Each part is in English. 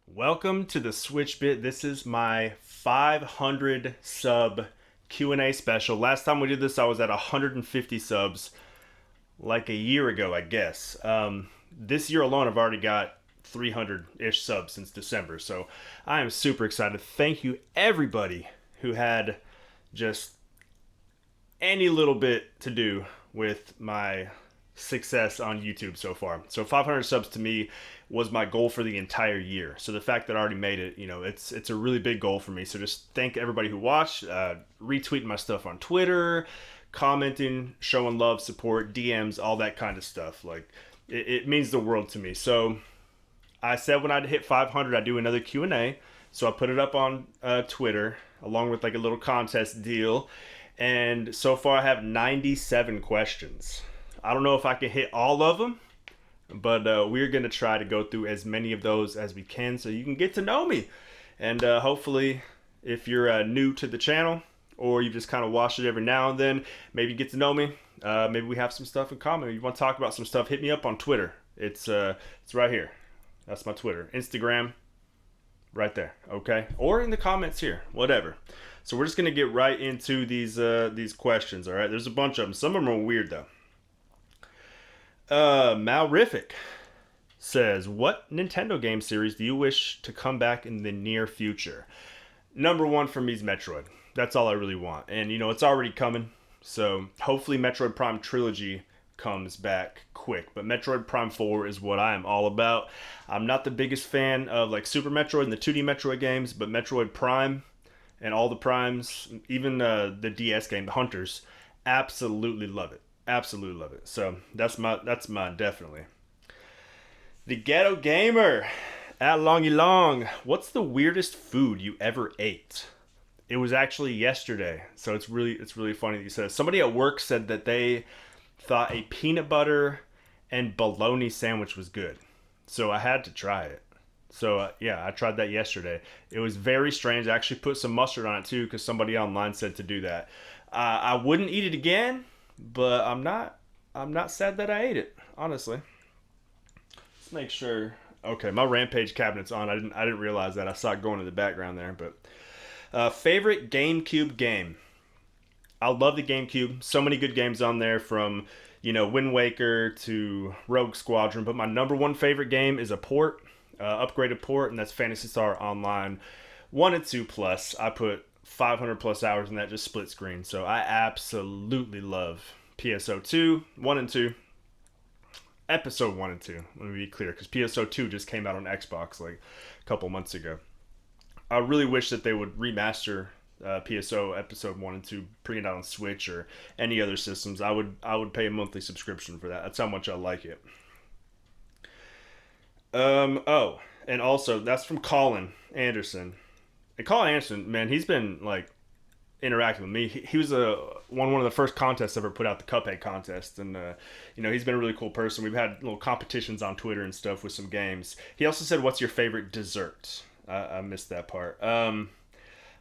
Welcome to the Switch Bit. This is my 500 sub Q&A special. Last time we did this, I was at 150 subs, like a year ago, I guess. This year alone, I've already got 300-ish subs since December, so I am super excited. Thank you, everybody who had just any little bit to do with my success on YouTube so far. So 500 subs to me was my goal for the entire year. So the fact that I already made it, it's a really big goal for me. So just thank everybody who watched, retweeting my stuff on Twitter, commenting, showing love, support, DMs, all that kind of stuff. Like it means the world to me. So I said when I'd hit 500, I'd do another Q&A. So I put it up on Twitter along with like a little contest deal. And so far I have 97 questions. I don't know if I can hit all of them, but we're going to try to go through as many of those as we can so you can get to know me. And hopefully, if you're new to the channel or you just kind of watch it every now and then, maybe get to know me. Maybe we have some stuff in common. If you want to talk about some stuff, hit me up on Twitter. It's right here. That's my Twitter. Instagram, right there, okay? Or in the comments here, whatever. So we're just going to get right into these questions, all right? There's a bunch of them. Some of them are weird, though. Malrific says, what Nintendo game series do you wish to come back in the near future? Number one for me is Metroid. That's all I really want. And, it's already coming. So hopefully Metroid Prime Trilogy comes back quick. But Metroid Prime 4 is what I am all about. I'm not the biggest fan of like Super Metroid and the 2D Metroid games, but Metroid Prime and all the Primes, even the DS game, The Hunters, absolutely love it. Absolutely love it. So that's mine definitely. The Ghetto Gamer at Longy Long. What's the weirdest food you ever ate? It was actually yesterday, so it's really funny that you said it. Somebody at work said that they thought a peanut butter and bologna sandwich was good, so I had to try it. So yeah, I tried that yesterday. It was very strange. I actually put some mustard on it too because somebody online said to do that. I wouldn't eat it again, but I'm not sad that I ate it, honestly. Let's make sure. Okay, my Rampage cabinet's on. I didn't realize that. I saw it going in the background there. But favorite GameCube game. I love the GameCube. So many good games on there, from Wind Waker to Rogue Squadron. But my number one favorite game is a port, upgraded port, and that's Phantasy Star Online 1 and 2 plus. I put 500 plus hours in that, just split screen. So I absolutely love PSO2, 1 and 2. Episode 1 and 2, let me be clear, because PSO2 just came out on Xbox like a couple months ago. I really wish that they would remaster PSO Episode 1 and 2, bring it out on Switch or any other systems. I would pay a monthly subscription for that. That's how much I like it. And also, that's from Colin Anderson. And Colin Anderson, man, he's been like interacting with me. He was one of the first contests ever put out, the Cuphead contest, and he's been a really cool person. We've had little competitions on Twitter and stuff with some games. He also said, "What's your favorite dessert?" I missed that part.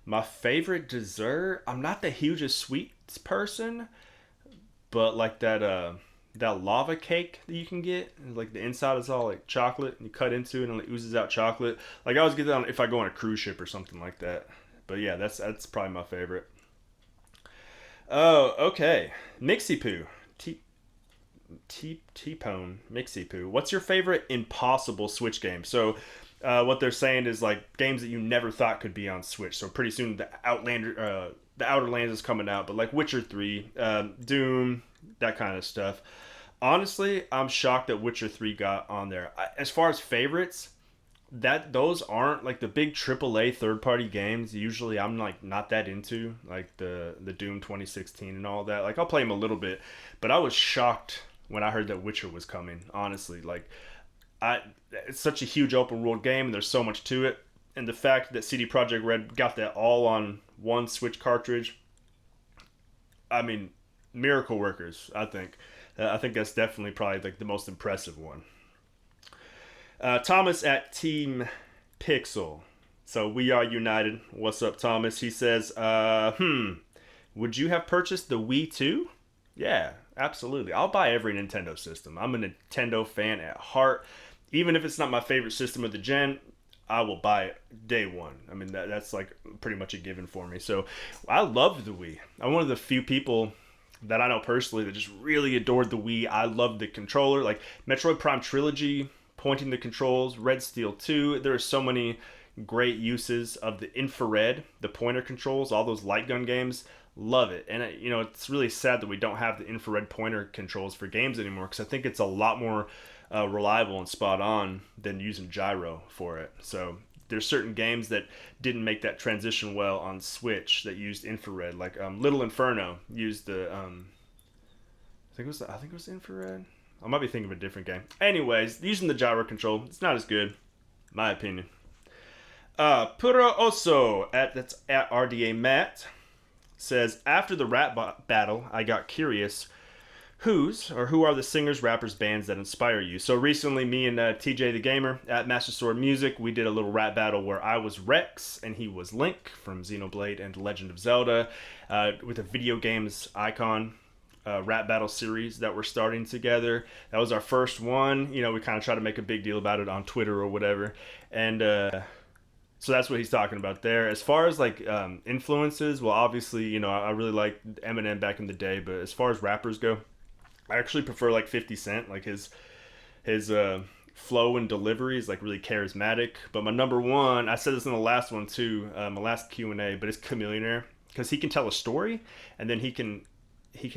My favorite dessert, I'm not the hugest sweets person, but like that lava cake that you can get, like the inside is all like chocolate, and you cut into it and it oozes out chocolate. Like I always get that if I go on a cruise ship or something like that. But yeah, that's probably my favorite. Oh, okay. Mixie Poo. T-Pone. Mixie Poo. What's your favorite impossible Switch game? So what they're saying is like games that you never thought could be on Switch. So pretty soon the Outer Lands is coming out, but like Witcher 3, Doom, that kind of stuff. Honestly, I'm shocked that Witcher 3 got on there. As far as favorites, those aren't like the big AAA third-party games. Usually I'm like not that into, like the Doom 2016 and all that. Like I'll play them a little bit, but I was shocked when I heard that Witcher was coming, honestly. Like it's such a huge open world game and there's so much to it, and the fact that CD Projekt Red got that all on one Switch cartridge, I mean, miracle workers, I think. I think that's definitely probably like the most impressive one. Thomas at Team Pixel. So we are united. What's up, Thomas? He says, would you have purchased the Wii 2? Yeah, absolutely. I'll buy every Nintendo system. I'm a Nintendo fan at heart. Even if it's not my favorite system of the gen, I will buy it day one. I mean, that's like pretty much a given for me. So I loved the Wii. I'm one of the few people that I know personally that just really adored the Wii. I loved the controller, like Metroid Prime Trilogy, pointing the controls, Red Steel 2. There are so many great uses of the infrared, the pointer controls, all those light gun games. Love it. And it's really sad that we don't have the infrared pointer controls for games anymore, because I think it's a lot more reliable and spot on than using gyro for it. So there's certain games that didn't make that transition well on Switch that used infrared, like Little Inferno used the I think it was infrared. I might be thinking of a different game. Anyways, using the gyro control, it's not as good, my opinion. Pura Oso that's at RDA Matt says, after the rap battle, I got curious. Who are the singers, rappers, bands that inspire you? So recently, me and TJ the Gamer at Master Sword Music, we did a little rap battle where I was Rex and he was Link from Xenoblade and Legend of Zelda, with a video games icon rap battle series that we're starting together. That was our first one. We kind of try to make a big deal about it on Twitter or whatever, and so that's what he's talking about there. As far as like influences, well, obviously, I really liked Eminem back in the day, but as far as rappers go, I actually prefer like 50 Cent. Like his flow and delivery is like really charismatic. But my number one, I said this in the last one too, my last Q&A, but it's Chamillionaire, because he can tell a story, and then he can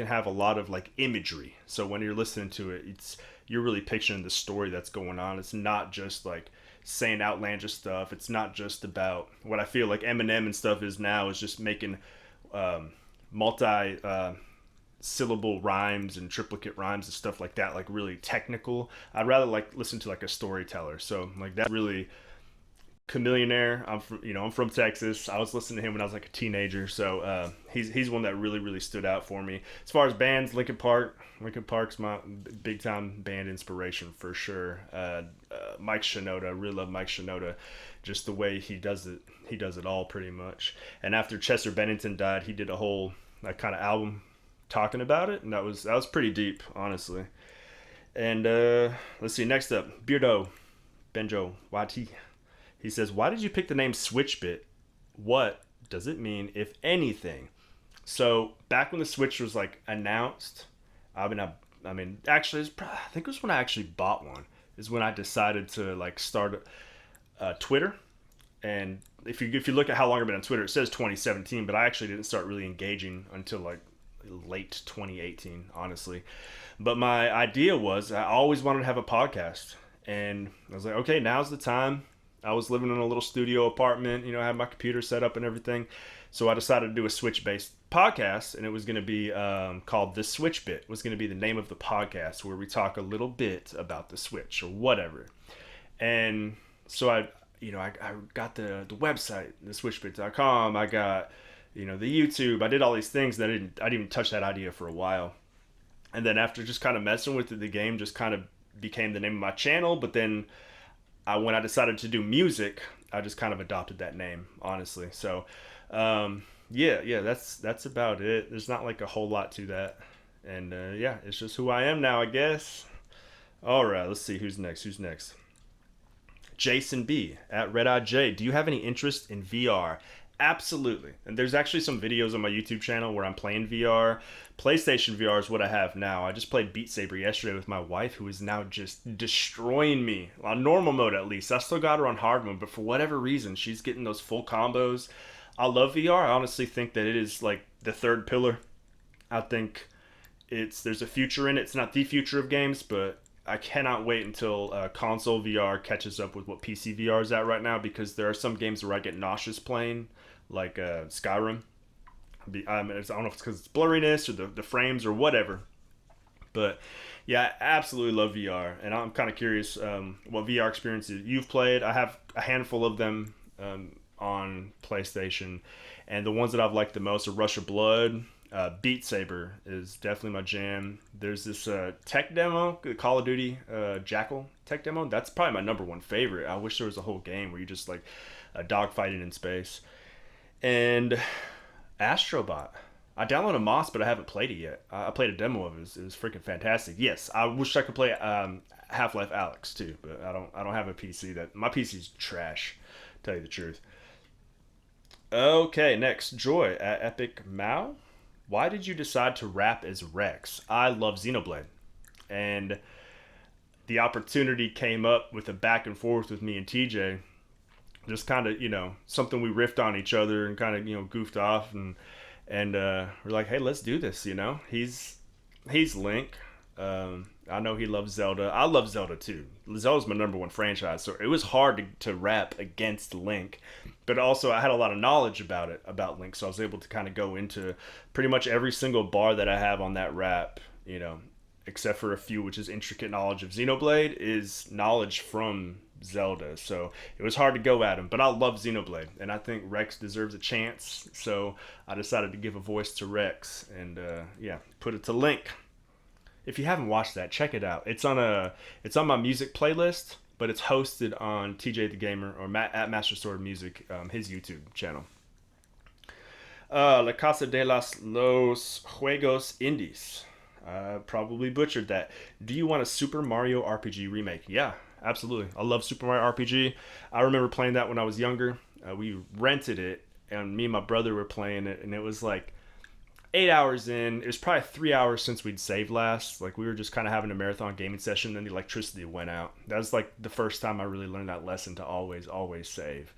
have a lot of like imagery. So when you're listening to it, you're really picturing the story that's going on. It's not just like saying outlandish stuff. It's not just about what I feel like Eminem and stuff is now, is just making multi syllable rhymes and triplicate rhymes and stuff like that, like really technical. I'd rather like listen to like a storyteller. So like that's really Chamillionaire. I'm from Texas. I was listening to him when I was like a teenager, so he's one that really stood out for me. As far as bands, Linkin Park's my big time band inspiration for sure. Mike Shinoda, I really love Mike Shinoda, just the way he does it all pretty much. And after Chester Bennington died, he did a whole like kind of album talking about it, and that was pretty deep, honestly. And let's see, next up, Beardo Benjo YT. He says, why did you pick the name Switchbit? What does it mean, if anything? So back when the Switch was like announced, I mean, actually, I think it was when I actually bought one. Is when I decided to like start Twitter. And if you look at how long I've been on Twitter, it says 2017, but I actually didn't start really engaging until like late 2018, honestly. But my idea was I always wanted to have a podcast, and I was like, okay, now's the time. I was living in a little studio apartment, I had my computer set up and everything. So I decided to do a Switch-based podcast, and it was going to be called The Switch Bit. It was going to be the name of the podcast, where we talk a little bit about the Switch or whatever. And so I got the website, theswitchbit.com. I got, the YouTube. I did all these things that I didn't even touch that idea for a while. And then after just kind of messing with it, the game just kind of became the name of my channel. But then when I decided to do music, I just kind of adopted that name, honestly. So, yeah, that's about it. There's not like a whole lot to that. And yeah, it's just who I am now, I guess. All right, let's see who's next. Jason B at Red Eye J. Do you have any interest in VR? Absolutely. And there's actually some videos on my YouTube channel where I'm playing VR. PlayStation VR is what I have now. I just played Beat Saber yesterday with my wife, who is now just destroying me. On normal mode, at least. I still got her on hard mode, but for whatever reason, she's getting those full combos. I love VR. I honestly think that it is like the third pillar. I think there's a future in it. It's not the future of games, but I cannot wait until console VR catches up with what PC VR is at right now, because there are some games where I get nauseous playing, like Skyrim. I don't know if it's because it's blurriness or the frames or whatever. But yeah, I absolutely love VR. And I'm kind of curious what VR experiences you've played. I have a handful of them on PlayStation. And the ones that I've liked the most are Rush of Blood. Beat Saber is definitely my jam. There's this tech demo, the Call of Duty Jackal tech demo. That's probably my number one favorite. I wish there was a whole game where you just like dogfighting in space. And Astrobot. I downloaded Moss, but I haven't played it yet. I played a demo of it. It was freaking fantastic. Yes, I wish I could play Half-Life Alex too, but I don't have a PC. That my PC's trash, to tell you the truth. Okay, next, Joy at Epic Mao. Why did you decide to rap as Rex? I love Xenoblade, and the opportunity came up with a back and forth with me and TJ. Just kind of, something we riffed on each other and kind of, goofed off, and we're like, hey, let's do this. He's Link. I know he loves Zelda. I love Zelda too. Zelda's my number one franchise, so it was hard to rap against Link, but also I had a lot of knowledge about Link, so I was able to kind of go into pretty much every single bar that I have on that rap. Except for a few, which is intricate knowledge of Xenoblade, is knowledge from Zelda. So it was hard to go at him, but I love Xenoblade, and I think Rex deserves a chance. So I decided to give a voice to Rex, and yeah, put it to Link. If you haven't watched that, check it out. It's on my music playlist, but it's hosted on TJ the Gamer or at Master Sword Music, his YouTube channel. La Casa de los Juegos Indies. Probably butchered that. Do you want a Super Mario RPG remake? Yeah, absolutely. I love Super Mario RPG. I remember playing that when I was younger. We rented it, and me and my brother were playing it, and it was like 8 hours in. It was probably 3 hours since we'd saved last. Like, we were just kind of having a marathon gaming session, then the electricity went out. That was like the first time I really learned that lesson to always save.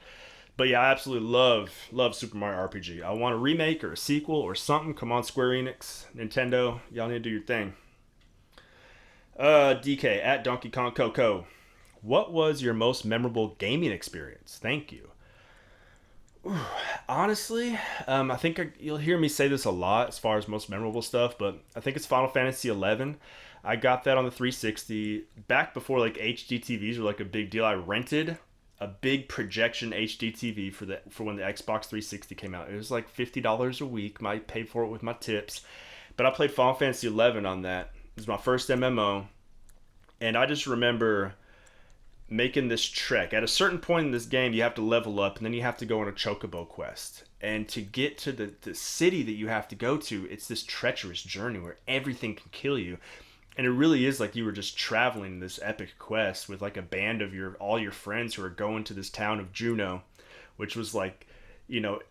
But yeah, I absolutely love Super Mario RPG. I want a remake or a sequel or something. Come on, Square Enix, Nintendo, y'all need to do your thing. DK at Donkey Kong Coco. What was your most memorable gaming experience? Thank you. Ooh, honestly, I think you'll hear me say this a lot as far as most memorable stuff, but I think it's Final Fantasy 11. I got that on the 360 back before like HD TVs were like a big deal. I rented a big projection HD TV for when the Xbox 360 came out. It was like $50 a week. I paid for it with my tips, but I played Final Fantasy 11 on that. It was my first MMO, and I just remember making this trek. At a certain point in this game, you have to level up, and then you have to go on a chocobo quest. And to get to the city that you have to go to, it's this treacherous journey where everything can kill you. And it really is like you were just traveling this epic quest with like a band of all your friends who are going to this town of Juno, which was like, you know,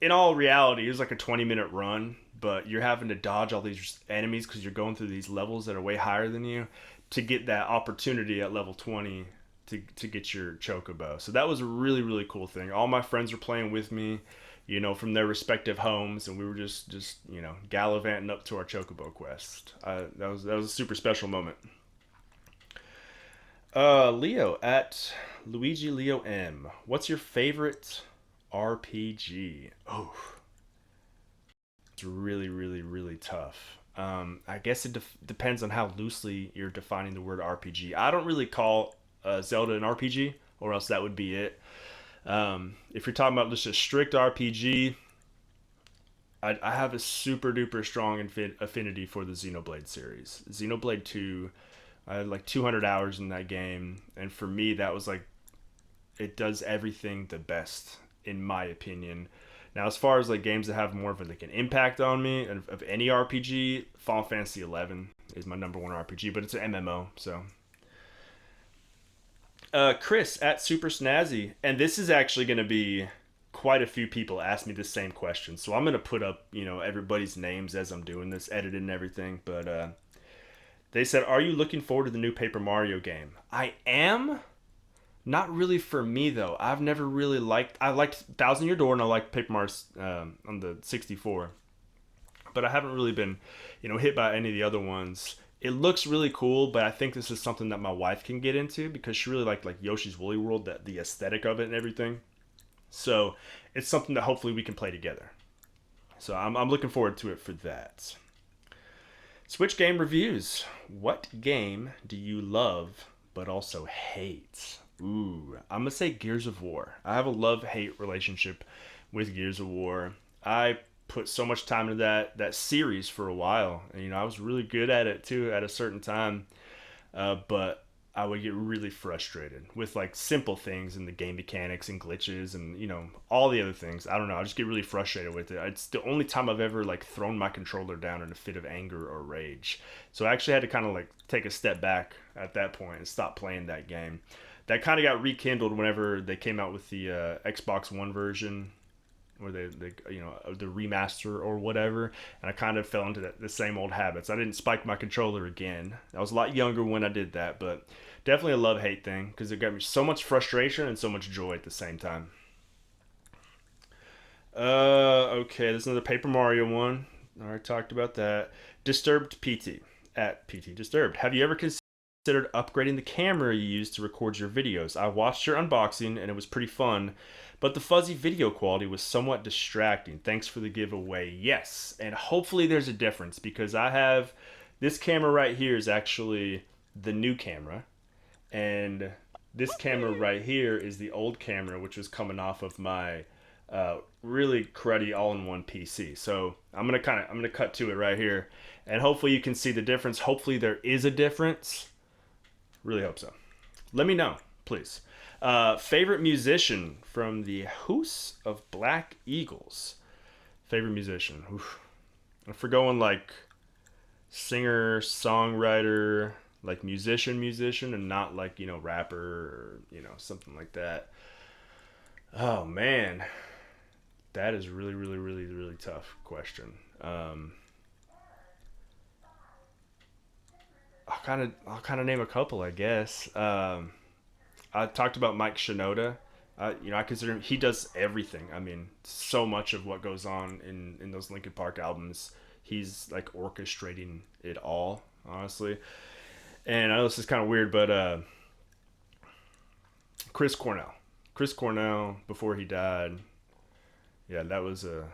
in all reality, it was like a 20-minute run, but you're having to dodge all these enemies because you're going through these levels that are way higher than you to get that opportunity at level 20 to get your chocobo. So that was a really, really cool thing. All my friends were playing with me, from their respective homes, and we were just gallivanting up to our chocobo quest. That was a super special moment. Leo at Luigi Leo M. What's your favorite RPG? Oh, it's really, really, really tough. I guess it depends on how loosely you're defining the word RPG. I don't really call Zelda an RPG, or else that would be it. If you're talking about just a strict RPG, I have a super duper strong affinity for the Xenoblade series. Xenoblade 2, I had like 200 hours in that game, and for me, that was like, it does everything the best, in my opinion. Now, as far as like games that have more of like an impact on me of any RPG, Final Fantasy 11 is my number one RPG, but it's an MMO, so. Chris at Super Snazzy, and this is actually going to be quite a few people ask me the same question, so I'm going to put up everybody's names as I'm doing this, edited and everything. But they said, "Are you looking forward to the new Paper Mario game?" I am. Not really for me though. I've never really liked. I liked Thousand Year Door and I liked Paper Mario on the 64, but I haven't really been, hit by any of the other ones. It looks really cool, but I think this is something that my wife can get into because she really liked like Yoshi's Woolly World, that the aesthetic of it and everything. So it's something that hopefully we can play together. So I'm looking forward to it for that. Switch game reviews. What game do you love but also hate? Ooh, I'm gonna say Gears of War. I have a love-hate relationship with Gears of War. I put so much time into that series for a while. And, I was really good at it too at a certain time. But I would get really frustrated with like simple things and the game mechanics and glitches and all the other things. I don't know. I just get really frustrated with it. It's the only time I've ever like thrown my controller down in a fit of anger or rage. So I actually had to kind of like take a step back at that point and stop playing that game. That kind of got rekindled whenever they came out with the Xbox One version or the the remaster or whatever, and I kind of fell into the same old habits. I didn't spike my controller again. I was a lot younger when I did that, but definitely a love hate thing because it got me so much frustration and so much joy at the same time. Okay, there's another Paper Mario one. I already talked about that. Disturbed PT at PT Disturbed. Have you ever considered upgrading the camera you use to record your videos? I watched your unboxing and it was pretty fun, but the fuzzy video quality was somewhat distracting. Thanks for the giveaway. Yes, and hopefully there's a difference because I have this camera right here is actually the new camera, and this camera right here is the old camera, which was coming off of my really cruddy all-in-one PC. So I'm gonna cut to it right here, and hopefully you can see the difference. Hopefully there is a difference. Really hope so. Let me know, please. Favorite musician from the House of Black Eagles. Favorite musician. Oof. If we're going like singer, songwriter, like musician, and not like rapper or something like that. Oh man, that is really, really, really, really tough question. I'll kind of name a couple, I guess. I talked about Mike Shinoda. I consider him. He does everything. I mean, so much of what goes on in those Linkin Park albums, he's like orchestrating it all. Honestly, and I know this is kind of weird, but Chris Cornell. Chris Cornell before he died. Yeah, that was a.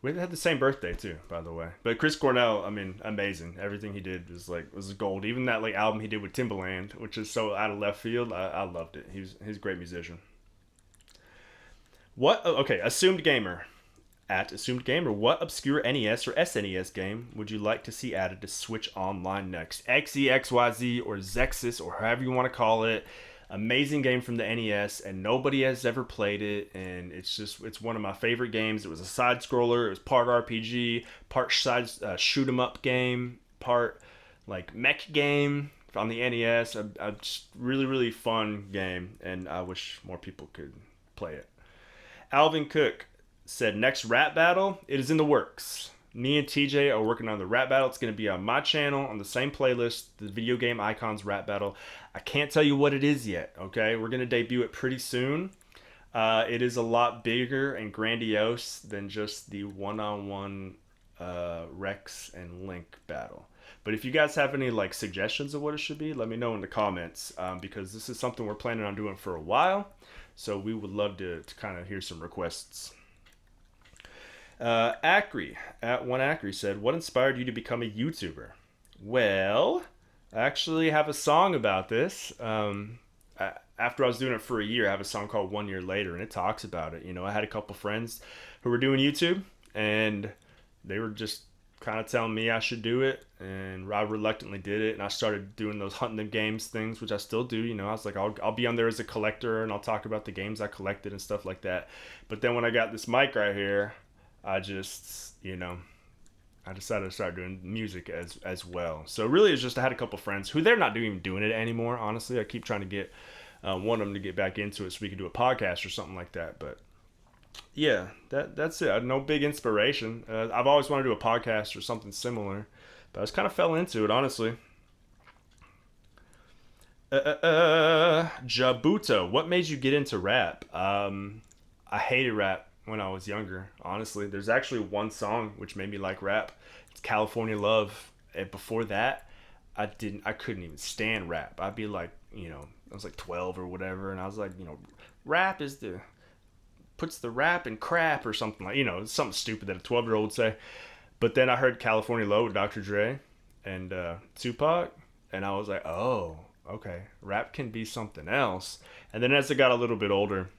We had the same birthday too, by the way. But Chris Cornell, I mean, amazing. Everything he did was gold. Even that like album he did with Timbaland, which is so out of left field, I loved it. He's a great musician. What? Oh, okay, assumed gamer at assumed gamer. What obscure NES or SNES game would you like to see added to Switch Online next? XEXYZ or Zexus or however you want to call it. Amazing game from the NES, and nobody has ever played it, and it's one of my favorite games. It was a side scroller. It was part RPG, part side shoot 'em up game, part like mech game on the NES. A just really, really fun game, and I wish more people could play it. Alvin Cook said next rap battle, it is in the works. Me and TJ are working on the rap battle. It's going to be on my channel on the same playlist, the Video Game Icons rap battle. I can't tell you what it is yet, okay? We're going to debut it pretty soon. It is a lot bigger and grandiose than just the one-on-one Rex and Link battle. But if you guys have any like suggestions of what it should be, let me know in the comments because this is something we're planning on doing for a while. So we would love to kind of hear some requests. Acri at one Acri said, "What inspired you to become a YouTuber?" Well, I actually have a song about this. After I was doing it for a year, I have a song called "1 Year Later," and it talks about it. I had a couple friends who were doing YouTube, and they were just kind of telling me I should do it, and I reluctantly did it, and I started doing those hunting the games things, which I still do. I was like, I'll be on there as a collector, and I'll talk about the games I collected and stuff like that. But then when I got this mic right here, I just, I decided to start doing music as well. So really, it's just I had a couple friends who they're not even doing it anymore. Honestly, I keep trying to get one of them to get back into it so we could do a podcast or something like that. But yeah, that's it. I had no big inspiration. I've always wanted to do a podcast or something similar, but I just kind of fell into it, honestly. Jabuto, what made you get into rap? I hated rap when I was younger. Honestly, there's actually one song which made me like rap. It's California Love. And before that, I couldn't even stand rap. I'd be like, I was like 12 or whatever, and I was like, rap is puts the rap in crap or something like, something stupid that a 12-year-old would say. But then I heard California Love with Dr. Dre and Tupac, and I was like, oh, okay, rap can be something else. And then as I got a little bit older,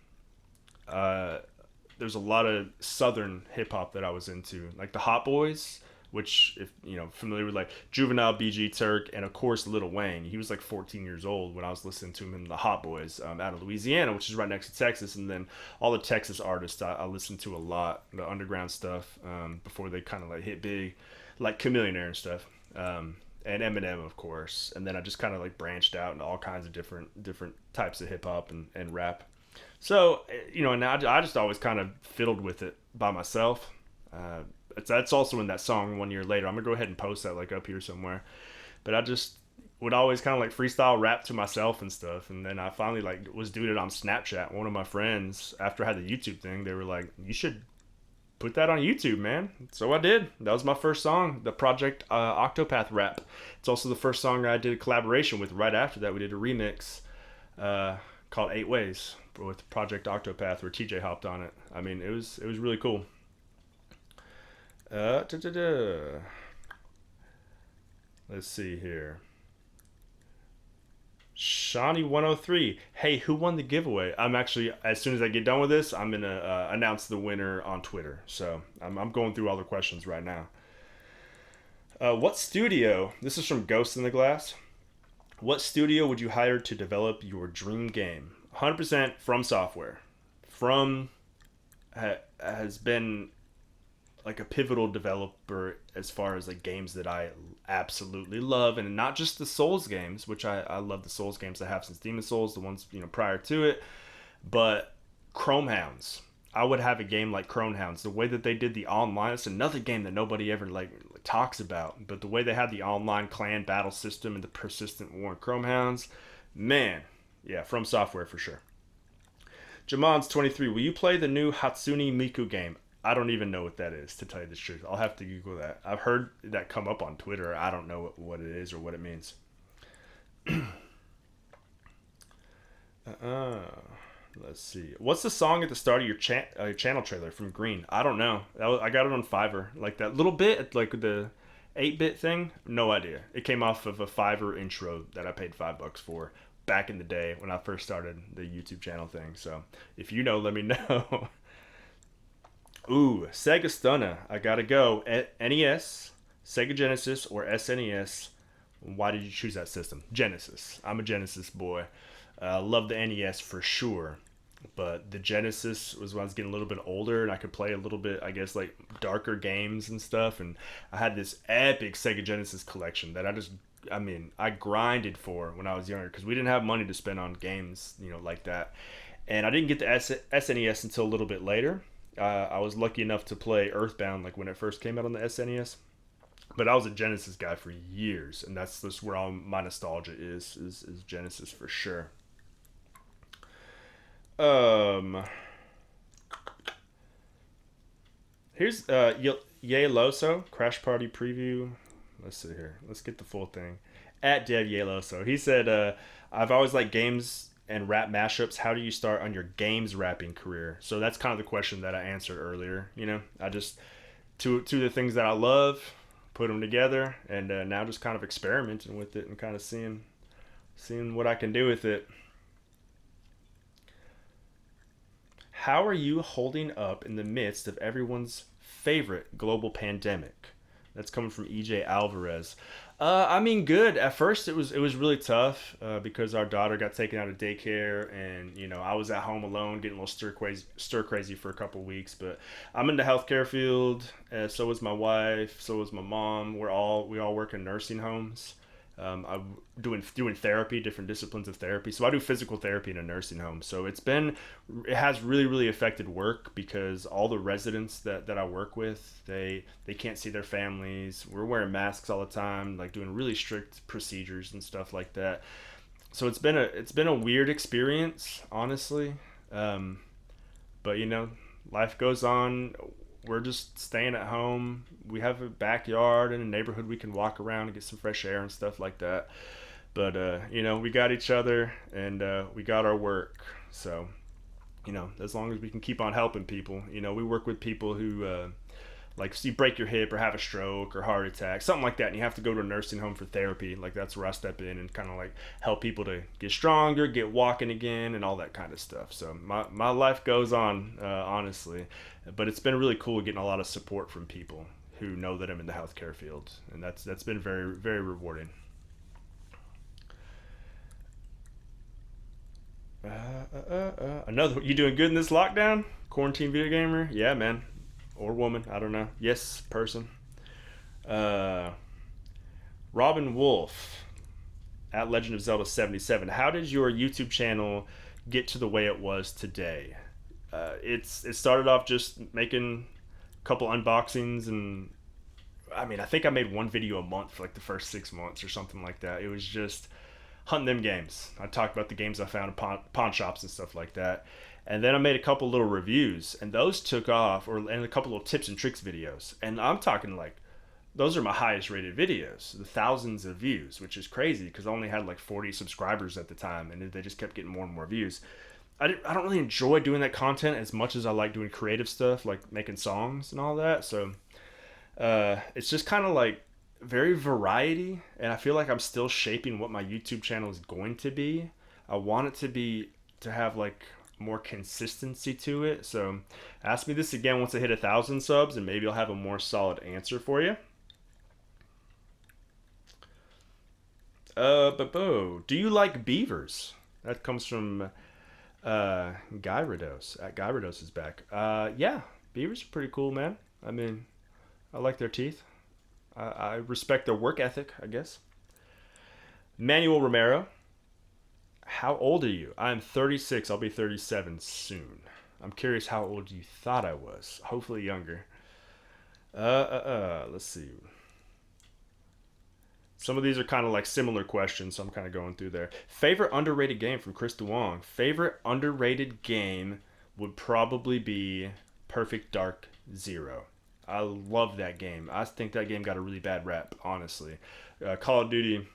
there's a lot of southern hip hop that I was into, like the Hot Boys which, if you know, familiar with like Juvenile, BG Turk, and of course Lil Wayne. He was like 14 years old when I was listening to him in the Hot Boys out of Louisiana, which is right next to Texas. And then all the Texas artists I listened to a lot, the underground stuff, before they kind of like hit big, like Chamillionaire and stuff. And Eminem, of course. And then I just kind of like branched out into all kinds of different types of hip hop and rap. So, you know, and I just always kind of fiddled with it by myself. That's also in that song 1 year later. I'm gonna go ahead and post that like up here somewhere. But I just would always kind of like freestyle rap to myself and stuff. And then I finally like was doing it on Snapchat. One of my friends, after I had the YouTube thing, they were like, "You should put that on YouTube, man." So I did. That was my first song, the Project Octopath rap. It's also the first song I did a collaboration with. Right after that, we did a remix called 8 Ways with Project Octopath, where TJ hopped on it. I mean, it was really cool. Da-da-da. Let's see here. Shawnee103. Hey, who won the giveaway? I'm actually, as soon as I get done with this, I'm going to announce the winner on Twitter. So I'm going through all the questions right now. What studio, this is from Ghost in the Glass. What studio would you hire to develop your dream game? 100% From Software. From has been like a pivotal developer as far as like games that I absolutely love, and not just the Souls games, which I love the Souls games I have since Demon Souls, the ones, you know, prior to it, but Chromehounds. I would have a game like Chromehounds. The way that they did the online, it's another game that nobody ever like talks about, but the way they had the online clan battle system and the persistent war in Chromehounds, man, yeah, From Software for sure. Jamon's 23. Will you play the new Hatsune Miku game? I don't even know what that is, to tell you the truth. I'll have to Google that. I've heard that come up on Twitter. I don't know what it is or what it means. Let's see. What's the song at the start of your channel trailer from Green? I don't know. I got it on Fiverr. Like that little bit, like the 8-bit thing. No idea. It came off of a Fiverr intro that I paid $5 for back in the day when I first started the YouTube channel thing. So if you know, let me know. Ooh, Sega Stunner. I gotta go. NES, Sega Genesis, or SNES. Why did you choose that system? Genesis. I'm a Genesis boy. Love the NES for sure. But the Genesis was when I was getting a little bit older and I could play a little bit, I guess, like darker games and stuff. And I had this epic Sega Genesis collection that I grinded for when I was younger because we didn't have money to spend on games, you know, like that. And I didn't get the SNES until a little bit later. I was lucky enough to play Earthbound like when it first came out on the SNES, but I was a Genesis guy for years, and that's just where all my nostalgia is Genesis for sure. Here's Ye Loso Crash Party preview. Let's see here. Let's get the full thing. At Dev Ye Loso, he said, "I've always liked games and rap mashups. How do you start on your games rapping career?" So that's kind of the question that I answered earlier. You know, I just two of the things that I love, put them together, and now just kind of experimenting with it and kind of seeing what I can do with it. How are you holding up in the midst of everyone's favorite global pandemic? That's coming from EJ Alvarez. I mean, good. At first, it was really tough because our daughter got taken out of daycare, and you know I was at home alone, getting a little stir crazy for a couple weeks. But I'm in the healthcare field. So is my wife. So is my mom. We all work in nursing homes. I'm doing therapy, different disciplines of therapy. So I do physical therapy in a nursing home. So it has really, really affected work because all the residents that I work with, they can't see their families. We're wearing masks all the time, like doing really strict procedures and stuff like that. So it's been a weird experience, honestly. But you know, life goes on. We're just staying at home. We have a backyard and a neighborhood we can walk around and get some fresh air and stuff like that. But, you know, we got each other and we got our work. So, you know, as long as we can keep on helping people, you know, we work with people who, like, you break your hip or have a stroke or heart attack, something like that, and you have to go to a nursing home for therapy. Like, that's where I step in and kind of, like, help people to get stronger, get walking again, and all that kind of stuff. So my life goes on, honestly. But it's been really cool getting a lot of support from people who know that I'm in the healthcare field, and that's been very very rewarding. Another, you doing good in this lockdown? Quarantine video gamer? Yeah, man, or woman, I don't know. Yes, person. Uh, Robin Wolf at Legend of Zelda 77. How did your YouTube channel get to the way it was today? It started off just making a couple unboxings, and I mean, I think I made one video a month for like the first 6 months or something like that. It was just hunting them games. I talked about the games I found in pawn shops and stuff like that. And then I made a couple little reviews, and those took off, and a couple little tips and tricks videos. And I'm talking like those are my highest rated videos, the thousands of views, which is crazy because I only had like 40 subscribers at the time, and they just kept getting more and more views. I don't really enjoy doing that content as much as I like doing creative stuff, like making songs and all that. So it's just kind of like very variety, and I feel like I'm still shaping what my YouTube channel is going to be. I want it to be to have like more consistency to it. So ask me this again once I hit 1,000 subs, and maybe I'll have a more solid answer for you. Do you like beavers? That comes from Gyrados. Gyrados is back. Yeah, beavers are pretty cool, man. I mean, I like their teeth. I respect their work ethic, I guess. Manuel Romero, how old are you? I'm 36. I'll be 37 soon. I'm curious how old you thought I was. Hopefully younger. Let's see. Some of these are kind of like similar questions, so I'm kind of going through there. Favorite underrated game from Chris DeWong. Favorite underrated game would probably be Perfect Dark Zero. I love that game. I think that game got a really bad rap, honestly. Call of Duty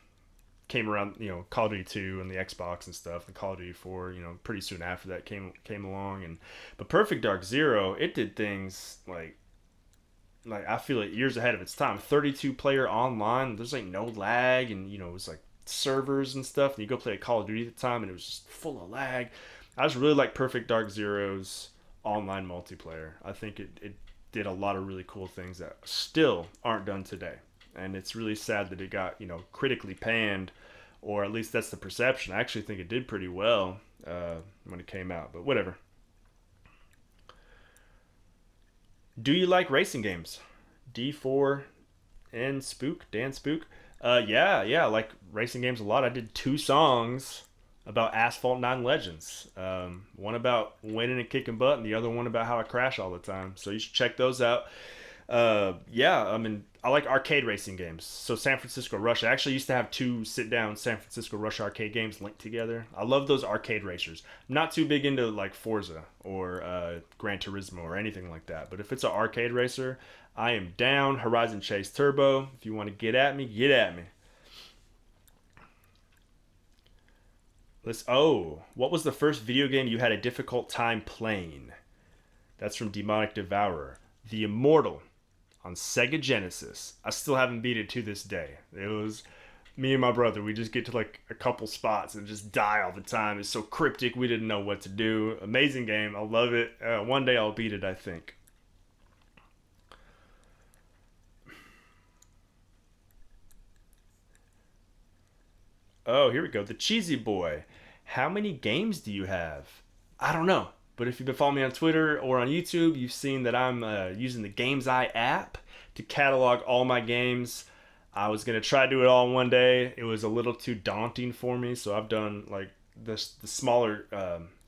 came around, Call of Duty 2 and the Xbox and stuff, and Call of Duty 4, pretty soon after that came along. But Perfect Dark Zero, it did things like I feel like years ahead of its time. 32 player online, there's like no lag, and it was like servers and stuff. And you go play a Call of Duty at the time, and it was just full of lag. I just really like Perfect Dark Zero's online multiplayer. I think it did a lot of really cool things that still aren't done today, and it's really sad that it got critically panned, or at least that's the perception. I actually think it did pretty well when it came out, but whatever. Do you like racing games? D4 and Spook, Dan Spook. Yeah, I like racing games a lot. I did 2 songs about Asphalt 9 Legends. One about winning and kicking butt, and the other one about how I crash all the time. So you should check those out. Yeah, I mean, I like arcade racing games. So San Francisco Rush. I actually used to have 2 sit-down San Francisco Rush arcade games linked together. I love those arcade racers. I'm not too big into like Forza or Gran Turismo or anything like that. But if it's an arcade racer, I am down. Horizon Chase Turbo. If you want to get at me, get at me. What was the first video game you had a difficult time playing? That's from Demonic Devourer. The Immortal on Sega Genesis. I still haven't beat it to this day. It was me and my brother. We just get to like a couple spots and just die all the time. It's so cryptic. We didn't know what to do. Amazing game. I love it. One day I'll beat it, I think. Oh, here we go. The Cheesy Boy. How many games do you have? I don't know. But if you've been following me on Twitter or on YouTube, you've seen that I'm using the Games Eye app to catalog all my games. I was going to try to do it all in one day. It was a little too daunting for me, so I've done like the smaller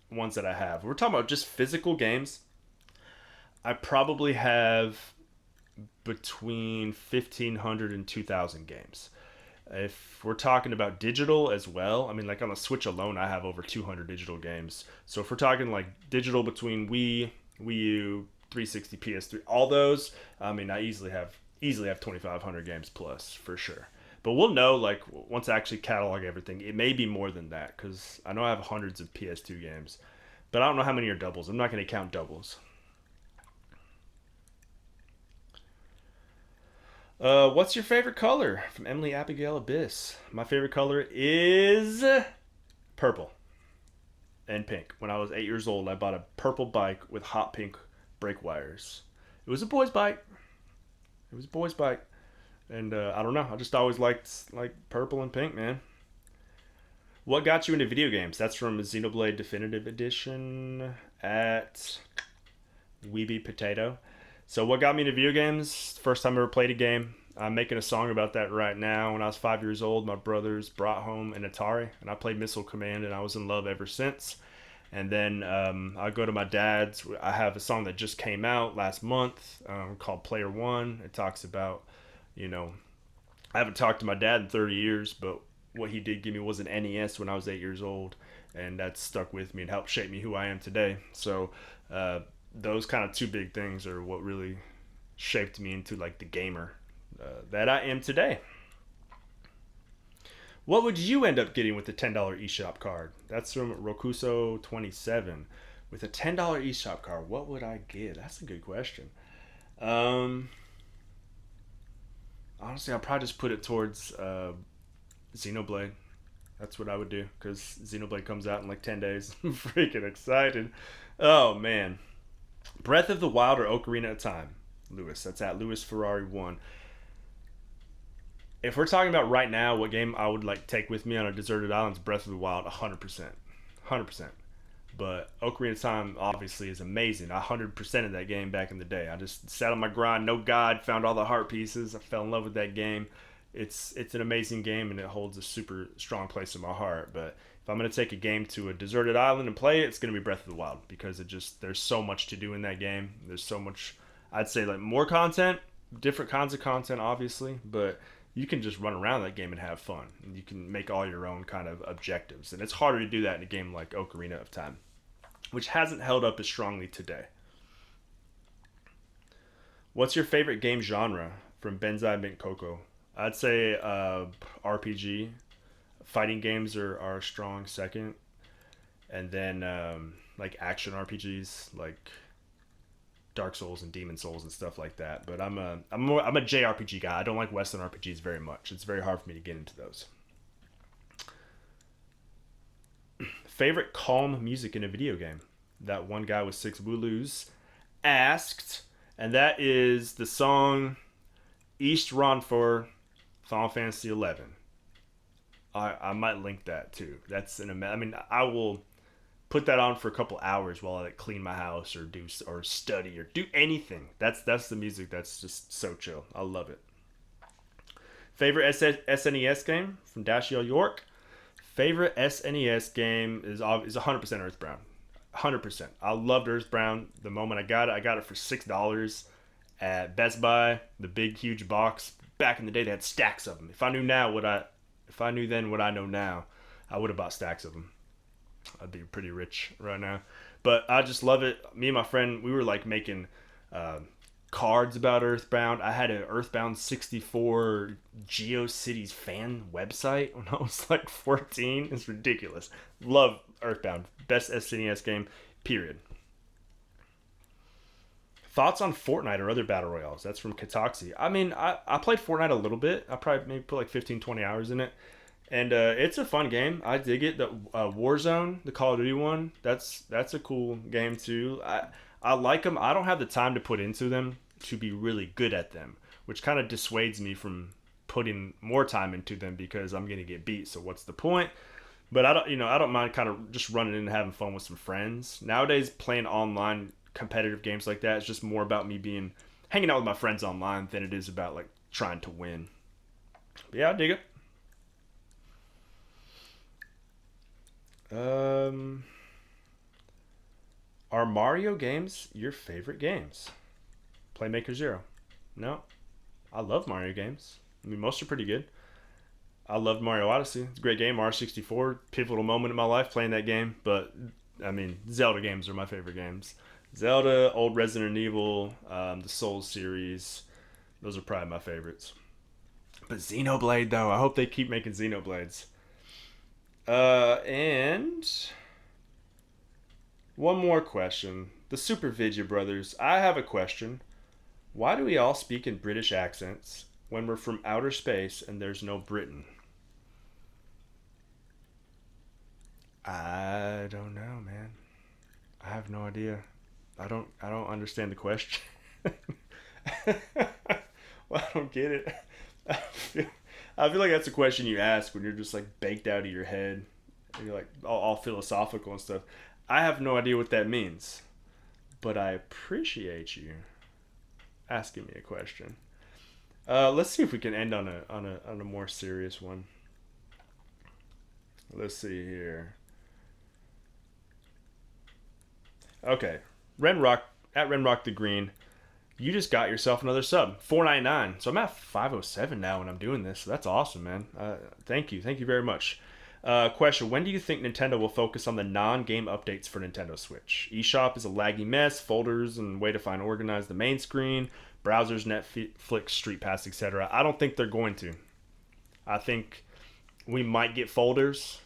ones that I have. We're talking about just physical games. I probably have between 1,500 and 2,000 games. If we're talking about digital as well, I mean, like on the Switch alone, I have over 200 digital games. So if we're talking like digital between Wii U, 360, PS3, all those, I mean, I easily have 2,500 games plus for sure. But we'll know like once I actually catalog everything, it may be more than that because I know I have hundreds of PS2 games, but I don't know how many are doubles. I'm not going to count doubles. What's your favorite color? From Emily Abigail Abyss. My favorite color is purple and pink. When I was 8 years old, I bought a purple bike with hot pink brake wires. It was a boy's bike. It was boys' bike, and I don't know. I just always liked like purple and pink, man. What got you into video games? That's from Xenoblade Definitive Edition at Weeby Potato. So what got me into video games? First time I ever played a game. I'm making a song about that right now. When I was 5 years old, my brothers brought home an Atari, and I played Missile Command, and I was in love ever since. And then I go to my dad's. I have a song that just came out last month called Player One. It talks about, you know, I haven't talked to my dad in 30 years, but what he did give me was an NES when I was 8 years old, and that stuck with me and helped shape me who I am today. So uh, those kind of two big things are what really shaped me into like the gamer that I am today. What would you end up getting with the $10 eShop card? That's from Rokuso27. With a $10 eShop card, what would I get? That's a good question. Um, Honestly, I'll probably just put it towards Xenoblade. That's what I would do because Xenoblade comes out in like 10 days. I'm freaking excited. Oh, man. Breath of the Wild or Ocarina of Time? Lewis. That's at Lewis Ferrari 1. If we're talking about right now, what game I would like take with me on a deserted island is Breath of the Wild 100%. 100%. But Ocarina of Time obviously is amazing. I 100% of that game back in the day. I just sat on my grind, no god, found all the heart pieces. I fell in love with that game. It's an amazing game and it holds a super strong place in my heart. But if I'm gonna take a game to a deserted island and play it, it's gonna be Breath of the Wild because it just there's so much to do in that game. There's so much. I'd say like more content, different kinds of content, obviously, but you can just run around that game and have fun. You can make all your own kind of objectives, and it's harder to do that in a game like Ocarina of Time, which hasn't held up as strongly today. What's your favorite game genre from Benzai Mint Coco? I'd say RPG. Fighting games are a strong second, and then like action RPGs like Dark Souls and Demon Souls and stuff like that. But I'm a JRPG guy. I don't like Western RPGs very much. It's very hard for me to get into those. Favorite calm music in a video game? That one guy with six Wooloos asked, and that is the song East Ron Final Fantasy 11. I might link that too. That's I mean, I will put that on for a couple hours while I like clean my house or do or study or do anything. That's the music that's just so chill. I love it. Favorite SNES game from Dashiell York. Favorite SNES game is 100% Earthbound. 100%. I loved Earthbound the moment I got it for $6 at Best Buy, the big huge box. Back in the day, they had stacks of them. If I knew then what I know now, I would have bought stacks of them. I'd be pretty rich right now. But I just love it. Me and my friend, we were like making cards about Earthbound. I had an Earthbound 64 GeoCities fan website when I was like 14. It's ridiculous. Love Earthbound. Best SNES game, period. Thoughts on Fortnite or other battle royales? That's from Kataxi. I mean, I played Fortnite a little bit. I probably maybe put like 15, 20 hours in it. And it's a fun game. I dig it. The Warzone, the Call of Duty one, that's a cool game too. I like them. I don't have the time to put into them to be really good at them, which kind of dissuades me from putting more time into them because I'm gonna get beat. So what's the point? But I don't mind kind of just running in and having fun with some friends. Nowadays, playing online competitive games like that is just more about me being hanging out with my friends online than it is about like trying to win. But yeah, I dig it. Um, are Mario games your favorite games? Playmaker Zero. No, I love Mario games. I mean, most are pretty good. I loved Mario Odyssey. It's a great game. Mario 64, pivotal moment in my life playing that game. But I mean, Zelda games are my favorite games. Zelda, old Resident Evil, the Souls series. Those are probably my favorites. But Xenoblade, though, I hope they keep making Xenoblades. And one more question. The Super Vidya brothers. I have a question. Why do we all speak in British accents when we're from outer space and there's no Britain? I don't know, man. I have no idea. I don't understand the question. Well, I don't get it. I feel like that's a question you ask when you're just like baked out of your head and you're like all philosophical and stuff. I have no idea what that means, but I appreciate you asking me a question. Let's see if we can end on a more serious one. Let's see here. Okay, Renrock at Renrock the Green. You just got yourself another sub, 499. So I'm at 507 now when I'm doing this. So that's awesome, man. Thank you very much. Question: when do you think Nintendo will focus on the non-game updates for Nintendo Switch? eShop is a laggy mess. Folders and way to find organize the main screen, browsers, Netflix, Street Pass, etc. I don't think they're going to. I think we might get folders,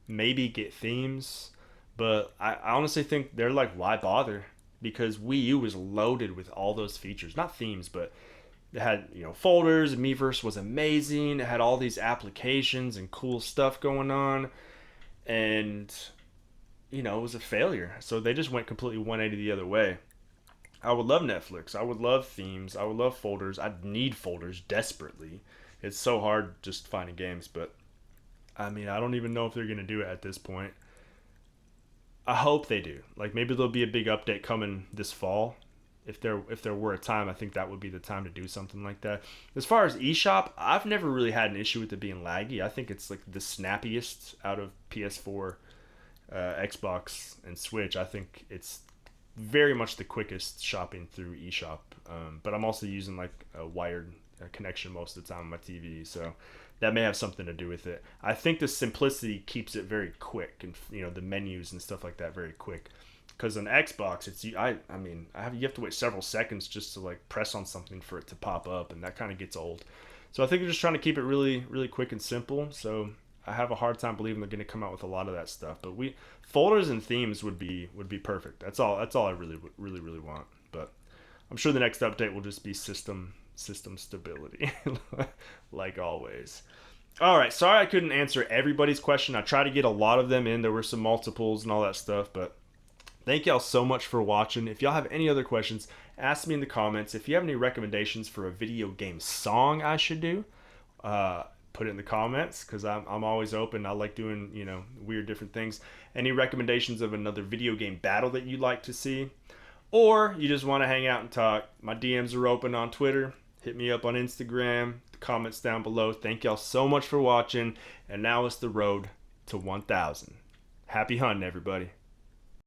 maybe get themes, but I honestly think they're like, why bother? Because Wii U was loaded with all those features, not themes, but it had, folders. Miiverse was amazing. It had all these applications and cool stuff going on, and it was a failure. So they just went completely 180 the other way. I would love Netflix. I would love themes. I would love folders. I need folders desperately. It's so hard just finding games, but I mean, I don't even know if they're going to do it at this point. I hope they do. Like, maybe there'll be a big update coming this fall. If there were a time, I think that would be the time to do something like that. As far as eShop, I've never really had an issue with it being laggy. I think it's like the snappiest out of PS4, Xbox, and Switch. I think it's very much the quickest shopping through eShop. But I'm also using like a wired connection most of the time on my TV, so that may have something to do with it. I think the simplicity keeps it very quick, and the menus and stuff like that very quick. Because on Xbox, you have to wait several seconds just to like press on something for it to pop up, and that kind of gets old. So I think they're just trying to keep it really, really quick and simple. So I have a hard time believing they're going to come out with a lot of that stuff. But folders and themes would be perfect. That's all I really, really, really want. But I'm sure the next update will just be system stability, like always. All right, sorry I couldn't answer everybody's question. I tried to get a lot of them in. There were some multiples and all that stuff, but thank y'all so much for watching. If y'all have any other questions, ask me in the comments. If you have any recommendations for a video game song I should do, put it in the comments, because I'm always open. I like doing weird different things. Any recommendations of another video game battle that you'd like to see, or you just want to hang out and talk, my DMs are open on Twitter. Hit me up on Instagram. The comments down below. Thank y'all so much for watching, and now it's the road to 1,000. Happy hunting, everybody.